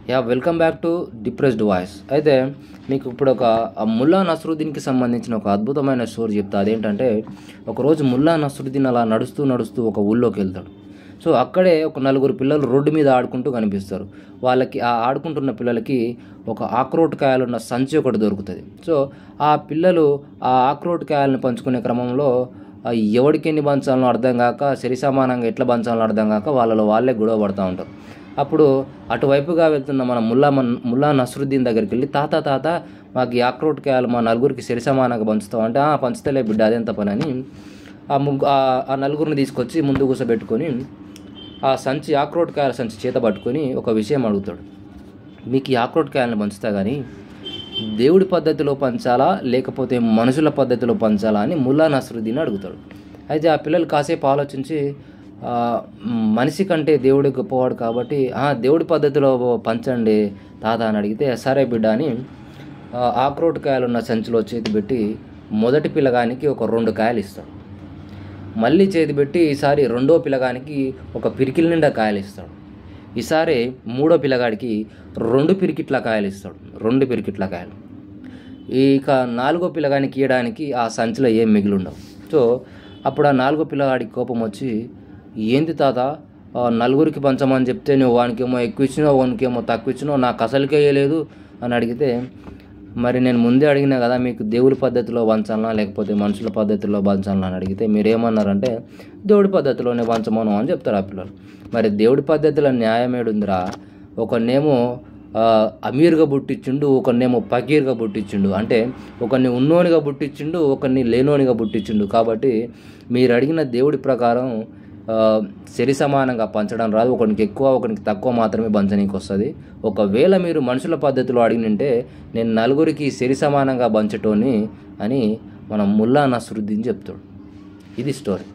Welcome back to depressed voice. అయితే మీకు ఇప్పుడు ఒక ముల్లా నస్రుద్దీన్కి సంబంధించిన ఒక అద్భుతమైన స్టోరీ చెప్తా. అదేంటంటే, ఒకరోజు ముల్లా నస్రుద్దీన్ అలా నడుస్తూ నడుస్తూ ఒక ఊళ్ళోకి వెళ్తాడు. సో అక్కడే ఒక నలుగురు పిల్లలు రోడ్డు మీద ఆడుకుంటూ కనిపిస్తారు. వాళ్ళకి ఆ ఆడుకుంటున్న పిల్లలకి ఒక ఆక్రోట్ కాయలున్న సంచి ఒకటి దొరుకుతుంది. సో ఆ పిల్లలు ఆ ఆక్రోట్ కాయలను పంచుకునే క్రమంలో ఎవరికి ఎన్ని పంచాలనో అర్థం కాక, సరి సమానంగా ఎట్లా పంచాలనో అర్థం కాక వాళ్ళలో వాళ్ళే గొడవ పడుతూ ఉంటారు. అప్పుడు అటువైపుగా వెళ్తున్న మన ముల్లా నస్రుద్దీన్ దగ్గరికి వెళ్ళి, తాత మాకు ఈ ఆక్రోట్ కాయలు మా నలుగురికి సరి సమానంగా పంచుతాం అంటే, పంచుతలే బిడ్డ అదేంత పని అని ఆ నలుగురిని తీసుకొచ్చి ముందు కూర్చోబెట్టుకొని ఆ సంచి ఆక్రోట్ కాయల సంచి చేత పట్టుకొని ఒక విషయం అడుగుతాడు. మీకు ఈ ఆక్రోట్ కాయలను పంచుతా కానీ దేవుడి పద్ధతిలో పంచాలా లేకపోతే మనుషుల పద్ధతిలో పంచాలా అని ముల్లా నస్రుద్దీన్ అడుగుతాడు. అయితే ఆ పిల్లలు కాసేపు ఆలోచించి, మనిషి కంటే దేవుడి గొప్పవాడు కాబట్టి దేవుడి పద్ధతిలో పంచండి తాత అని అడిగితే, సరే బిడ్డ అని ఆక్రోట్ కాయలు ఉన్న సంచిలో చేతి పెట్టి మొదటి పిల్లగానికి ఒక 2 కాయలు ఇస్తాడు. మళ్ళీ చేతి పెట్టి ఈసారి రెండో పిల్లగానికి ఒక పిరికిల నిండా కాయలు ఇస్తాడు. ఈసారి మూడో పిల్లగాడికి 2 పిరికిట్ల కాయలు ఇస్తాడు. 2 పిరికిట్ల కాయలు. ఇక 4గో పిల్లగానికి ఇవ్వడానికి ఆ సంచిలో ఏం మిగిలి ఉండవు. సో అప్పుడు ఆ 4గో పిల్లగాడికి కోపం వచ్చి, ఏంది తాత నలుగురికి పంచమని చెప్తే నువ్వు వానికేమో ఎక్కువ ఇచ్చినావు, వానికేమో తక్కువ ఇచ్చినావు, నాకు అసలుకే వేయలేదు అని అడిగితే, మరి నేను ముందే అడిగినా కదా మీకు దేవుడి పద్ధతిలో పంచాలనా లేకపోతే మనుషుల పద్ధతిలో పంచాలనా అని అడిగితే మీరేమన్నారంటే, దేవుడి పద్ధతిలోనే పంచమను అని చెప్తారు ఆ పిల్లలు. మరి దేవుడి పద్ధతిలో న్యాయమేడుందిరా? ఒకరినేమో అమీర్గా పుట్టించిండు, ఒకరినేమో పకీర్గా పుట్టించిండు. అంటే ఒకరిని ఉన్నోనిగా పుట్టించిండు, ఒకరిని లేనోనిగా పుట్టించిండు. కాబట్టి మీరు అడిగిన దేవుడి ప్రకారం సరి సమానంగా పంచడం రాదు. ఒకరికి ఎక్కువ ఒకరికి తక్కువ మాత్రమే పంచనీకి వస్తుంది. ఒకవేళ మీరు మనుషుల పద్ధతిలో అడిగినంటే నేను నలుగురికి సరి సమానంగా పంచటోని అని మన ముల్లా నస్రుద్దీన్ చెప్తాడు. ఇది స్టోరీ.